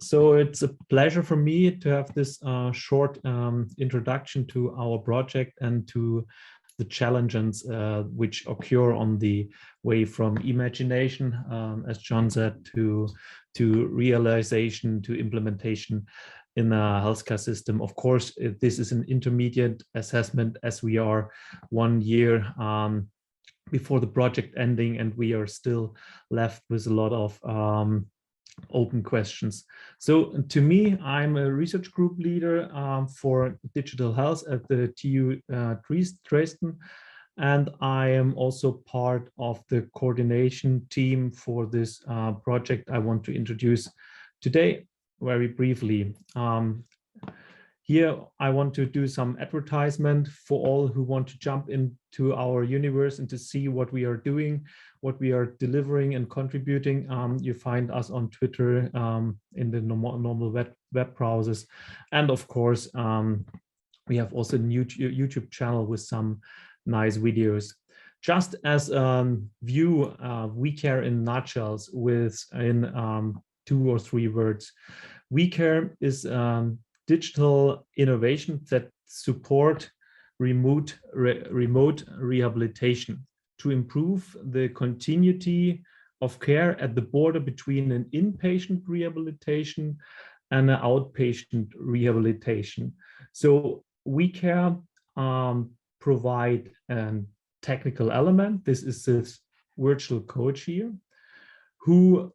So it's a pleasure for me to have this short introduction to our project and to the challenges which occur on the way from imagination, as John said, to realization, to implementation in a healthcare system. Of course, this is an intermediate assessment as we are 1 year before the project ending, and we are still left with a lot of open questions. So to me, I'm a research group leader for digital health at the TU Dresden, and I am also part of the coordination team for this project I want to introduce today very briefly. Here, I want to do some advertisement for all who want to jump into our universe and to see what we are doing, what we are delivering and contributing. You find us on Twitter, in the normal web browsers. And of course, we have also a new YouTube channel with some nice videos. Just as a view, vCare in nutshells in 2 or 3 words. vCare is digital innovation that support remote rehabilitation to improve the continuity of care at the border between an inpatient rehabilitation and an outpatient rehabilitation. So vCare provide a technical element. This is this virtual coach here who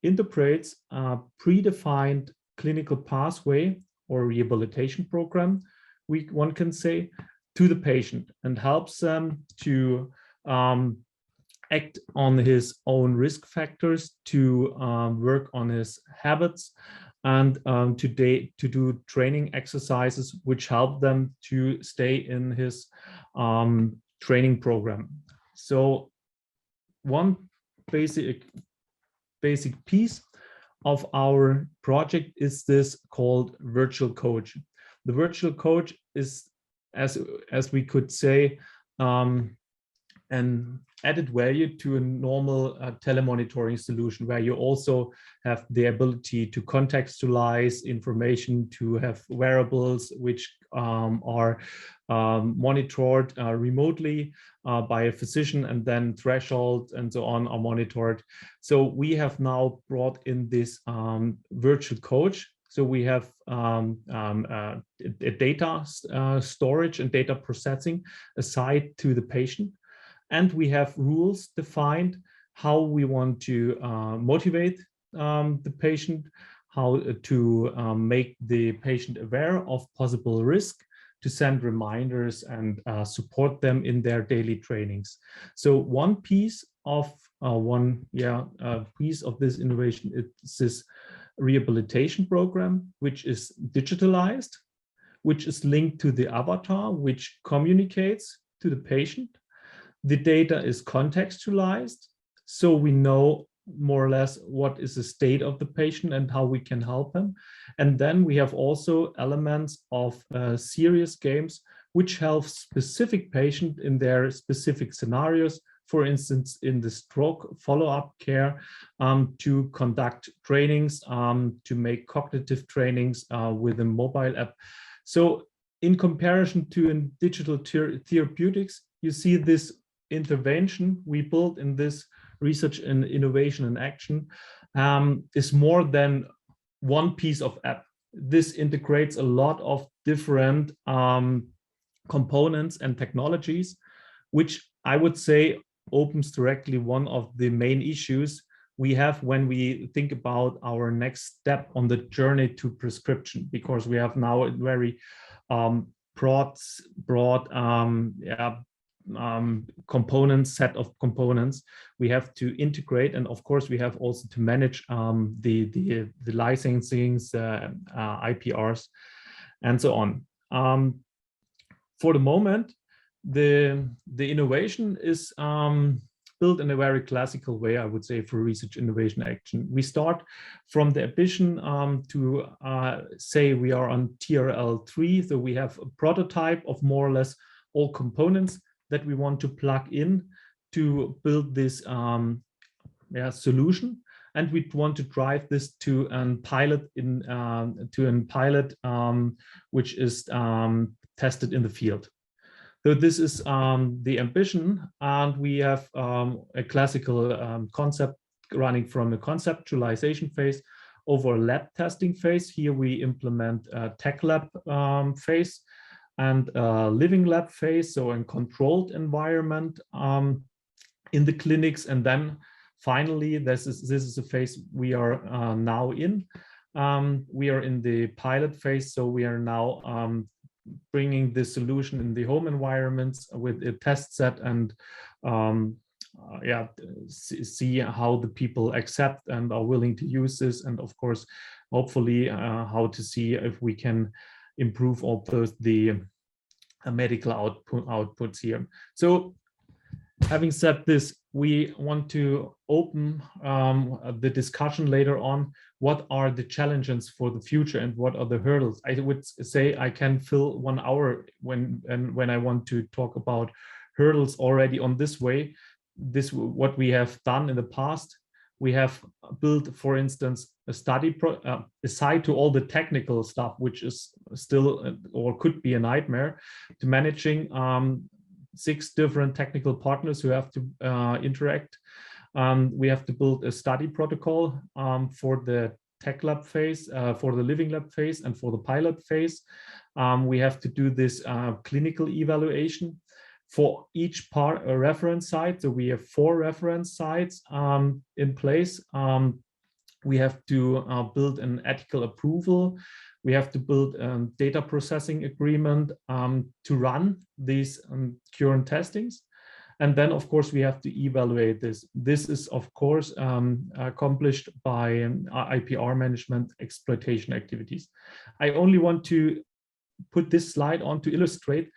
interprets a predefined clinical pathway or rehabilitation program, one can say, to the patient and helps them to act on his own risk factors, to work on his habits, and to do training exercises which help them to stay in his training program. So one basic piece of our project is this called virtual coach. The virtual coach is, as we could say, an added value to a normal telemonitoring solution, where you also have the ability to contextualize information, to have wearables which are monitored remotely by a physician, and then thresholds and so on are monitored. So we have now brought in this virtual coach. So we have a data storage and data processing aside to the patient. And we have rules defined how we want to motivate the patient, how to make the patient aware of possible risk, to send reminders and support them in their daily trainings. So one piece of piece of this innovation is this rehabilitation program, which is digitalized, which is linked to the avatar, which communicates to the patient. The data is contextualized, so we know more or less what is the state of the patient and how we can help him. And then we have also elements of serious games which help specific patient in their specific scenarios. For instance, in the stroke follow-up care, to conduct trainings, to make cognitive trainings with a mobile app. So in comparison to in digital therapeutics, you see this intervention we built in this research and innovation and action is more than one piece of app. This integrates a lot of different components and technologies, which I would say opens directly one of the main issues we have when we think about our next step on the journey to prescription, because we have now a very broad set of components we have to integrate, and of course we have also to manage the licensings, IPRs, and so on. For the moment, the innovation is built in a very classical way, I would say, for research innovation action. We start from the ambition to say we are on TRL3, so we have a prototype of more or less all components that we want to plug in to build this solution. and we want to drive this to a pilot which is tested in the field. So this is the ambition, and we have a classical concept running from a conceptualization phase over a lab testing phase. Here we implement a tech lab phase and a living lab phase, so a controlled environment in the clinics. And then finally, this is a phase we are now in. We are in the pilot phase, so we are now bringing the solution in the home environments with a test set and see how the people accept and are willing to use this, and of course hopefully how to see if we can improve also the medical outputs here. So having said this, we want to open the discussion later on. What are the challenges for the future and what are the hurdles? I would say I can fill 1 hour when I want to talk about hurdles already on this way. This what we have done in the past. We have built, for instance, a study aside to all the technical stuff, which is still or could be a nightmare to managing 6 different technical partners who have to interact. We have to build a study protocol for the tech lab phase, for the living lab phase, and for the pilot phase. We have to do this clinical evaluation for each part, a reference site. So we have 4 reference sites in place. We have to build an ethical approval. We have to build a data processing agreement to run these current testings. And then, of course, we have to evaluate this. This is, of course, accomplished by IPR management exploitation activities. I only want to put this slide on to illustrate,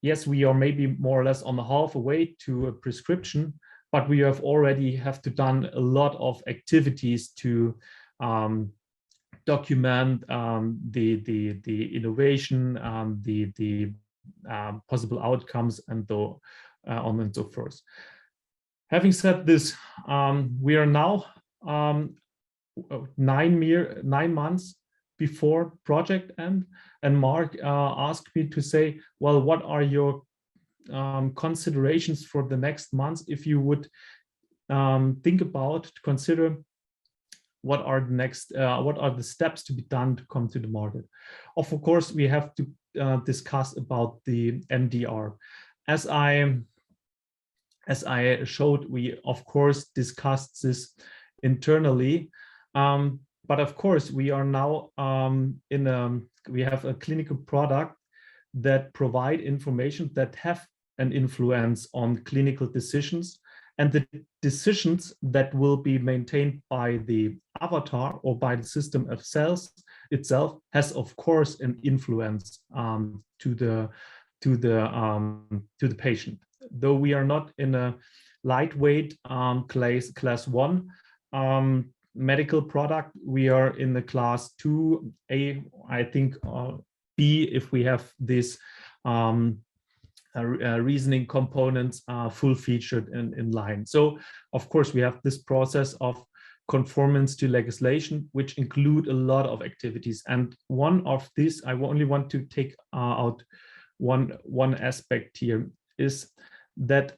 yes, we are maybe more or less on the halfway to a prescription, but we have already to done a lot of activities to document the innovation, the possible outcomes, and on and so forth. Having said this, we are now 9 months before project end, and Mark asked me to say, well, what are your considerations for the next months if you would think about to consider what are the next what are the steps to be done to come to the market. Of course, we have to discuss about the MDR. As I showed, we of course discussed this internally, but of course we are now we have a clinical product that provide information that have an influence on clinical decisions, and the decisions that will be maintained by the avatar or by the system of cells itself has, of course, an influence to the patient. Though we are not in a lightweight class 1 medical product, we are in the class 2A, I think B, if we have this reasoning components full featured in line. So of course we have this process of conformance to legislation, which include a lot of activities. And one of these, I only want to take out one aspect here, is that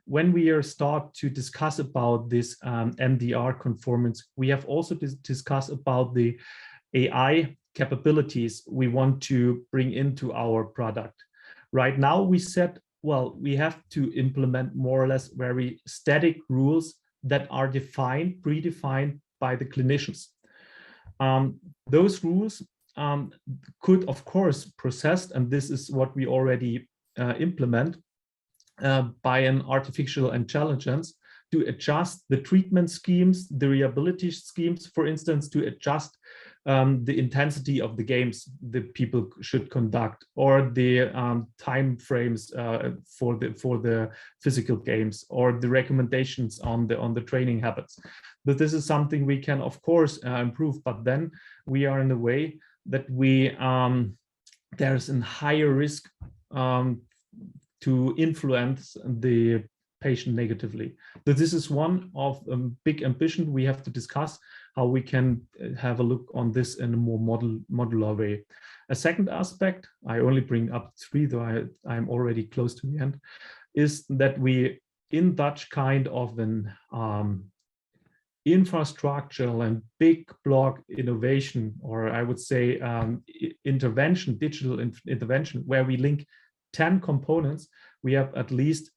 when we start to discuss about this MDR conformance, we have also discussed about the AI capabilities we want to bring into our product. Right now, we said, well, we have to implement more or less very static rules that are predefined by the clinicians. Those rules could, of course, processed, and this is what we already implement by an artificial intelligence to adjust the treatment schemes, the rehabilitation schemes, for instance, to adjust the intensity of the games the people should conduct, or the time frames for the physical games, or the recommendations on the training habits. But this is something we can, of course, improve. But then we are in a way that there's a higher risk to influence the patient negatively. So this is one of big ambition. We have to discuss how we can have a look on this in a more modular way. A second aspect, I only bring up 3, though I'm already close to the end, is that we, in Dutch kind of an infrastructural and big block innovation, or I would say intervention, digital intervention, where we link 10 components, we have at least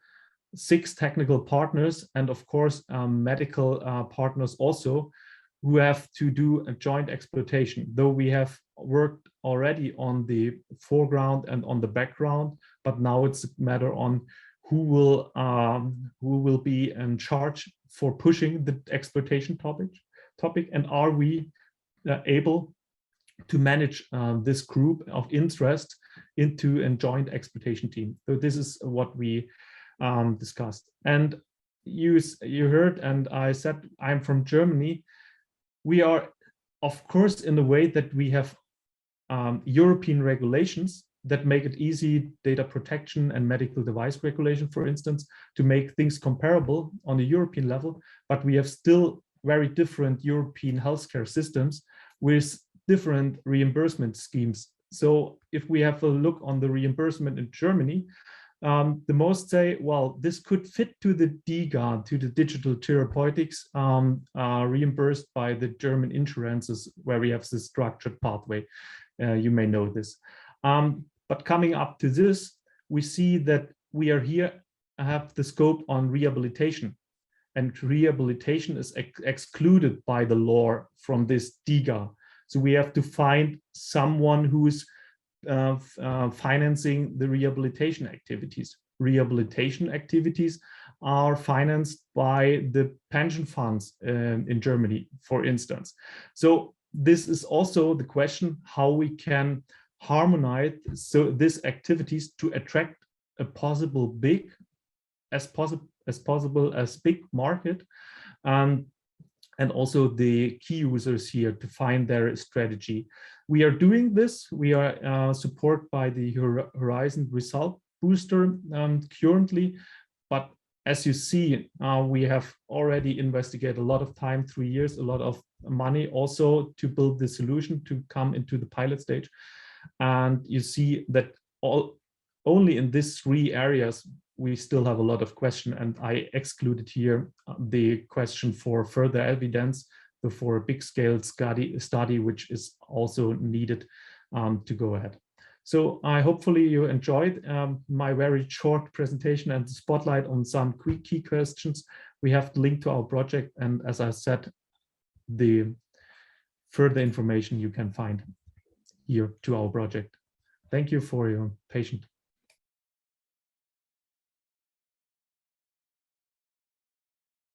6 technical partners, and of course medical partners also, who have to do a joint exploitation. Though we have worked already on the foreground and on the background, but now it's a matter on who will be in charge for pushing the exploitation topic, and are we able to manage this group of interest into a joint exploitation team. So this is what we discussed. And you heard, and I said, I'm from Germany. We are, of course, in the way that we have European regulations that make it easy, data protection and medical device regulation, for instance, to make things comparable on the European level, but we have still very different European healthcare systems with different reimbursement schemes. So if we have a look on the reimbursement in Germany, the most say, well, this could fit to the DiGA, to the digital therapeutics reimbursed by the German insurances, where we have this structured pathway. You may know this. But coming up to this, we see that we are here, have the scope on rehabilitation, and rehabilitation is excluded by the law from this DiGA. So we have to find someone who is financing the rehabilitation activities. Rehabilitation activities are financed by the pension funds in Germany, for instance. So this is also the question how we can harmonize so these activities to attract a possible big as possible as big market, and also the key users here to find their strategy. We are doing this. We are supported by the Horizon Result Booster currently, but as you see, we have already investigated a lot of time, 3 years, a lot of money also to build the solution to come into the pilot stage. And you see that only in these 3 areas, we still have a lot of questions, and I excluded here the question for further evidence for a big scale study, which is also needed to go ahead. So I hopefully you enjoyed my very short presentation and the spotlight on some key questions. We have the link to our project, and as I said, the further information you can find here to our project. Thank you for your patience.